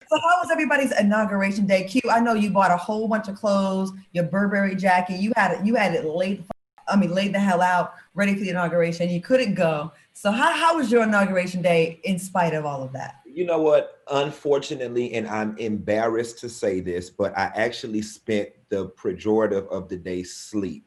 So how was everybody's inauguration day? Q, I know you bought a whole bunch of clothes, your Burberry jacket. You had it laid, laid the hell out, ready for the inauguration. You couldn't go. So how was your inauguration day in spite of all of that? You know what? Unfortunately, and I'm embarrassed to say this, but I actually spent the pejorative of the day sleep.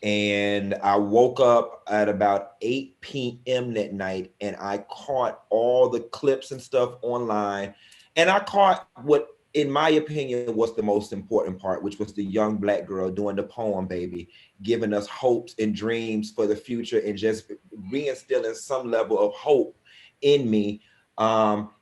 And I woke up at about 8 p.m. that night and I caught all the clips and stuff online. And I caught what, in my opinion, was the most important part, which was the young Black girl doing the poem, baby, giving us hopes and dreams for the future and just reinstilling some level of hope in me,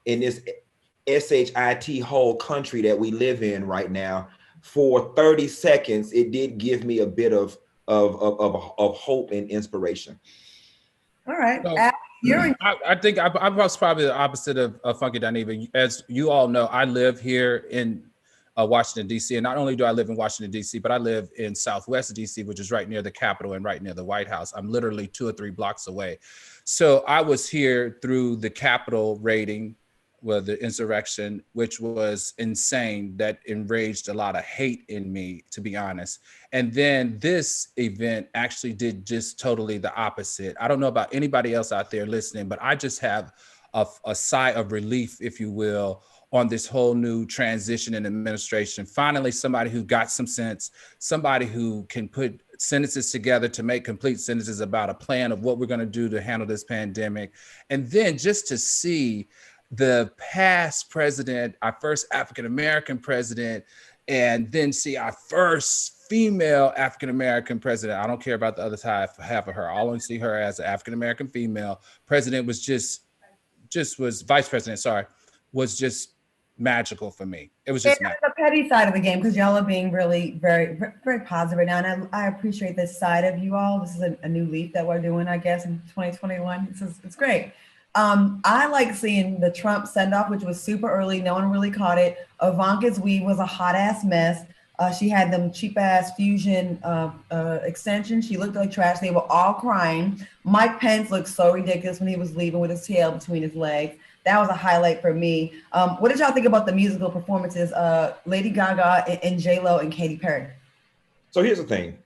in this SHIT whole country that we live in right now. For 30 seconds, it did give me a bit of hope and inspiration. All right. So You're in. I think I was probably the opposite of Funky Dineva. As you all know, I live here in Washington, D.C. And not only do I live in Washington, D.C., but I live in Southwest D.C., which is right near the Capitol and right near the White House. I'm literally 2 or 3 blocks away. So I was here through the Capitol raiding, well, the insurrection, which was insane, that enraged a lot of hate in me, to be honest. And then this event actually did just totally the opposite. I don't know about anybody else out there listening, but I just have a sigh of relief, if you will, on this whole new transition in administration. Finally, somebody who got some sense, somebody who can put sentences together to make complete sentences about a plan of what we're going to do to handle this pandemic. And then just to see the past president, our first African-American president, and then see our first female African-American president. I don't care about the other half of her. I only see her as an African-American female president. Was vice president, sorry, was just magical for me. It was just magical. The petty side of the game, because y'all are being really very, very positive right now, and I appreciate this side of you all. This is a new leap that we're doing, I guess, in 2021. It's great. I like seeing the Trump send off, which was super early. No one really caught it. Ivanka's weave was a hot ass mess. She had them cheap ass fusion extensions. She looked like trash. They were all crying. Mike Pence looked so ridiculous when he was leaving with his tail between his legs. That was a highlight for me. What did y'all think about the musical performances? Lady Gaga and J-Lo and Katy Perry. So here's the thing.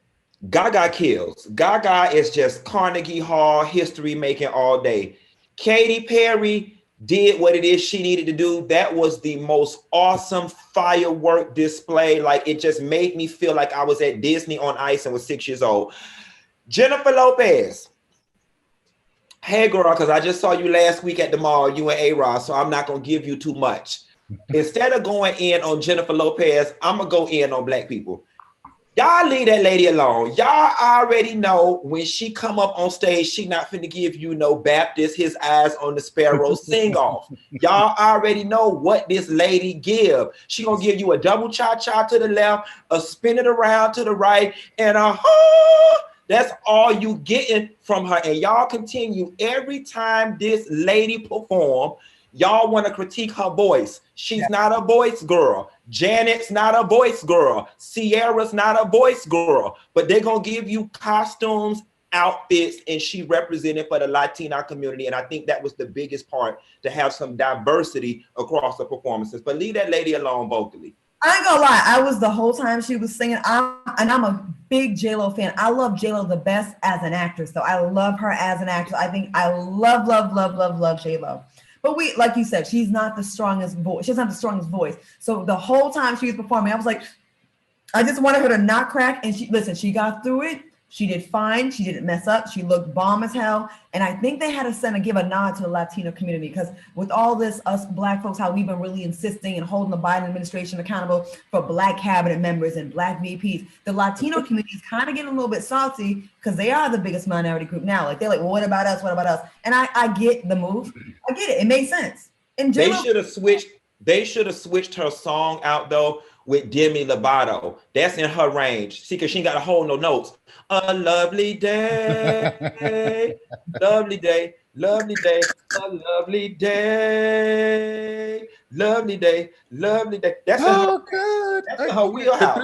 Gaga kills. Gaga is just Carnegie Hall history making all day. Katy Perry did what it is she needed to do. That was the most awesome firework display. Like, it just made me feel like I was at Disney on Ice and was 6 years old. Jennifer Lopez. Hey girl, because I just saw you last week at the mall, you and A-Rod, so I'm not going to give you too much. Instead of going in on Jennifer Lopez, I'm going to go in on Black people. Y'all leave that lady alone. Y'all already know when she come up on stage, she not finna give you no Baptist, his eyes on the sparrow sing off. Y'all already know what this lady give. She gonna give you a double cha-cha to the left, a spin it around to the right, and a that's all you getting from her. And y'all continue every time this lady perform, y'all want to critique her voice. She's not a voice girl. Janet's not a voice girl. Sierra's not a voice girl. But they're going to give you costumes, outfits, and she represented for the Latina community. And I think that was the biggest part, to have some diversity across the performances. But leave that lady alone vocally. I ain't gonna lie, I was the whole time she was singing. I'm a big J-Lo fan. I love J-Lo the best as an actress. So I love her as an actress. I think I love J-Lo. But like you said, she's not the strongest voice. She's not the strongest voice. So the whole time she was performing, I was like, I just wanted her to not crack. And she got through it. She did fine. She didn't mess up. She looked bomb as hell. And I think they had to give a nod to the Latino community, because with all this, us Black folks, how we've been really insisting and holding the Biden administration accountable for Black cabinet members and Black VPs, the Latino community is kind of getting a little bit salty because they are the biggest minority group now. Like, they're like, well, what about us? What about us? And I get the move. I get it. It made sense. And they should have switched. They should have switched her song out though with Demi Lovato. That's in her range. See, because she ain't got to hold no notes. A lovely day, lovely day, lovely day, a lovely day, lovely day, lovely day. That's in her wheelhouse.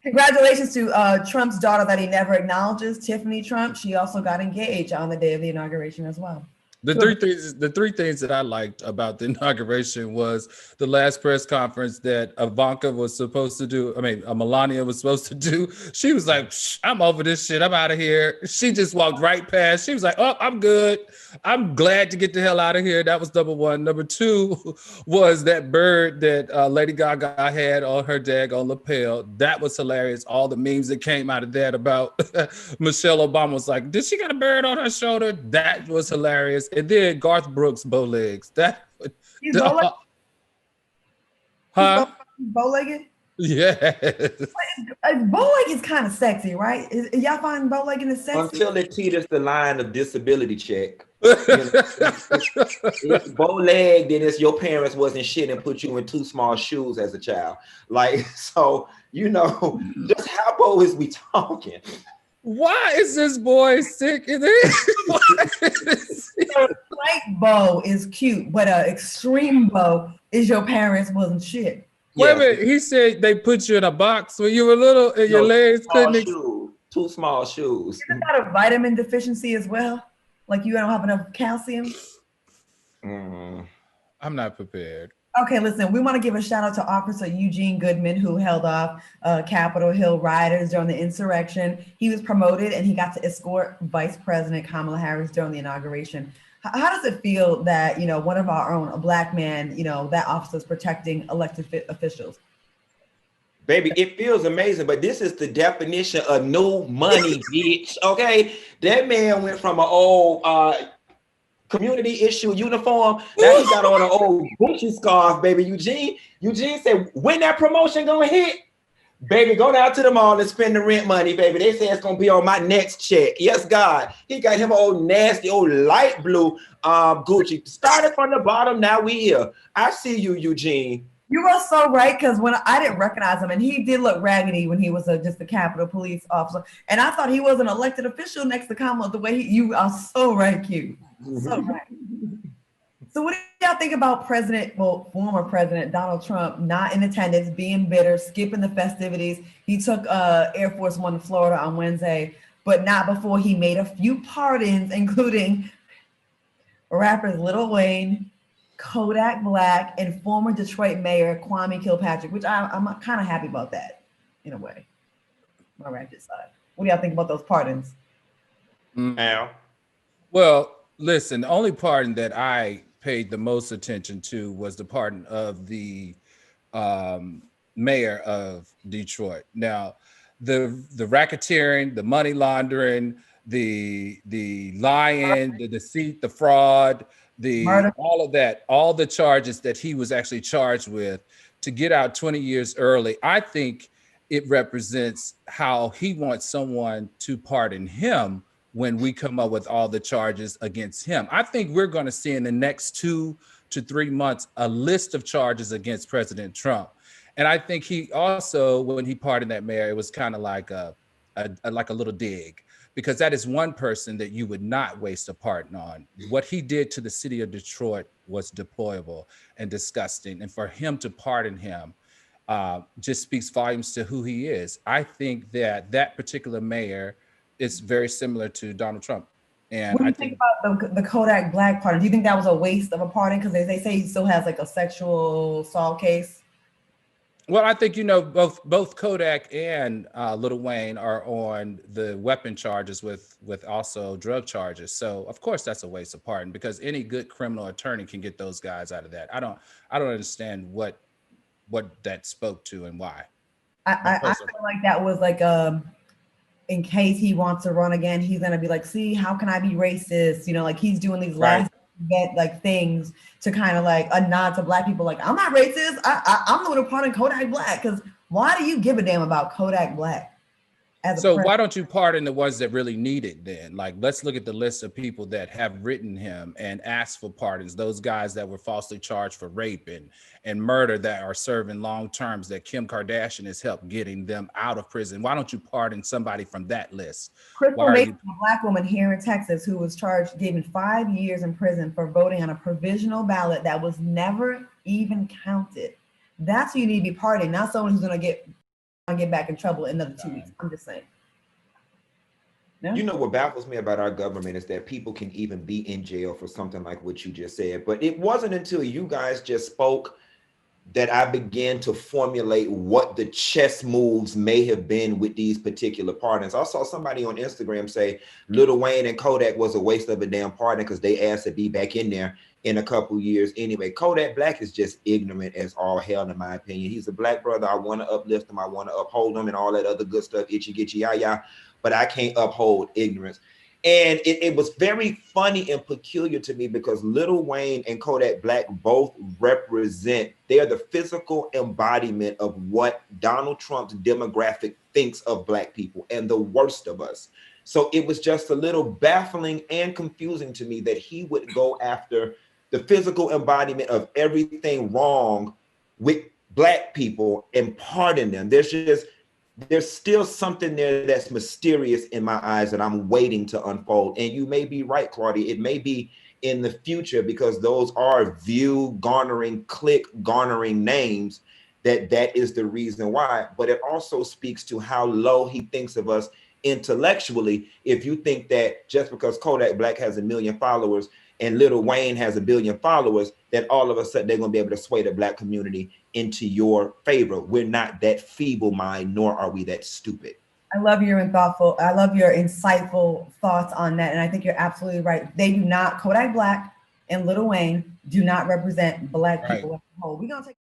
Congratulations to Trump's daughter that he never acknowledges, Tiffany Trump. She also got engaged on the day of the inauguration as well. The three things that I liked about the inauguration was the last press conference that Ivanka was supposed to do. I mean, Melania was supposed to do. She was like, I'm over this shit. I'm out of here. She just walked right past. She was like, oh, I'm good. I'm glad to get the hell out of here. That was number one. Number two was that bird that Lady Gaga had on her daggone lapel. That was hilarious. All the memes that came out of that about Michelle Obama was like, did she got a bird on her shoulder? That was hilarious. And then Garth Brooks' bow legs. That He's bow-legged? huh? He's bow-legged? Yes. Bow-legged is kind of sexy, right? Y'all find bow-legged is sexy? Until it teeters the line of disability check. You know, it's bow leg, then it's your parents wasn't shit and put you in too small shoes as a child. Like, so, just how bow is we talking? Why is this boy sick? Slight bow is cute, but an extreme bow is your parents wasn't shit. Wait a minute. He said they put you in a box when you were little and your legs couldn't. Too small shoes. Isn't that a vitamin deficiency as well? Like you don't have enough calcium? I'm not prepared. Okay, listen, we want to give a shout out to Officer Eugene Goodman, who held off Capitol Hill rioters during the insurrection. He was promoted and he got to escort Vice President Kamala Harris during the inauguration. How does it feel that, one of our own, a Black man, that officer is protecting elected officials? Baby, it feels amazing, but this is the definition of new money, bitch, okay? That man went from an old community issue uniform. Now he got on an old Gucci scarf, baby. Eugene said, when that promotion gonna hit? Baby, go down to the mall and spend the rent money, baby. They say it's gonna be on my next check. Yes, God. He got him an old nasty, old light blue Gucci. Started from the bottom, now we here. I see you, Eugene. You were so right, because when I didn't recognize him, and he did look raggedy when he was just a Capitol Police officer, and I thought he was an elected official next to Kamala. The way you are so right, Q. So right. So what do y'all think about former President Donald Trump not in attendance, being bitter, skipping the festivities? He took Air Force One to Florida on Wednesday, but not before he made a few pardons, including rappers Lil Wayne, Kodak Black, and former Detroit Mayor Kwame Kilpatrick, which I'm kind of happy about that, in a way. My ratchet side. What do y'all think about those pardons? Al? Well, listen, the only pardon that I paid the most attention to was the pardon of the mayor of Detroit. Now, the racketeering, the money laundering, the lying, the deceit, the fraud, all of that, all the charges that he was actually charged with, to get out 20 years early, I think it represents how he wants someone to pardon him when we come up with all the charges against him. I think we're going to see in the next 2 to 3 months a list of charges against President Trump. And I think he also, when he pardoned that mayor, it was kind of like a little dig, because that is one person that you would not waste a pardon on. What he did to the city of Detroit was deplorable and disgusting. And for him to pardon him just speaks volumes to who he is. I think that particular mayor is very similar to Donald Trump. And what do you think about the Kodak Black pardon? Do you think that was a waste of a pardon? Because they say he still has like a sexual assault case. Well, I think, both Kodak and Lil Wayne are on the weapon charges with also drug charges. So of course that's a waste of pardon, because any good criminal attorney can get those guys out of that. I don't understand what that spoke to and why. I feel like that was like in case he wants to run again, he's gonna be like, see, how can I be racist? Like he's doing these last things to kind of like a nod to Black people. Like, I'm not racist. I'm the one who pardoned Kodak Black. Because why do you give a damn about Kodak Black? So why don't you pardon the ones that really need it then? Like, let's look at the list of people that have written him and asked for pardons. Those guys that were falsely charged for rape and murder that are serving long terms that Kim Kardashian has helped getting them out of prison. Why don't you pardon somebody from that list? Crystal Mason, a Black woman here in Texas who was given 5 years in prison for voting on a provisional ballot that was never even counted. That's who you need to be pardoning, not someone who's going to get back in trouble in another 2 weeks. I'm just saying. Yeah. You know what baffles me about our government is that people can even be in jail for something like what you just said. But it wasn't until you guys just spoke that I began to formulate what the chess moves may have been with these particular partners. I saw somebody on Instagram say Lil Wayne and Kodak was a waste of a damn partner because they asked to be back in there in a couple years anyway. Kodak Black is just ignorant as all hell, in my opinion. He's a black brother. I want to uplift him. I want to uphold him and all that other good stuff, itchy gitchy yah, but I can't uphold ignorance. And it was very funny and peculiar to me because Lil Wayne and Kodak Black both represent, they're the physical embodiment of what Donald Trump's demographic thinks of black people and the worst of us. So it was just a little baffling and confusing to me that he would go after the physical embodiment of everything wrong with black people and pardon them. There's still something there that's mysterious in my eyes that I'm waiting to unfold. And you may be right, Claudia. It may be in the future because those are view garnering, click garnering names that is the reason why. But it also speaks to how low he thinks of us intellectually. If you think that just because Kodak Black has 1 million followers and Lil Wayne has 1 billion followers, that all of a sudden they're going to be able to sway the black community into your favor. We're not that feeble mind, nor are we that stupid. I love your insightful thoughts on that. And I think you're absolutely right. They do not, Kodak Black and Lil Wayne do not represent black people as a whole. We're going to take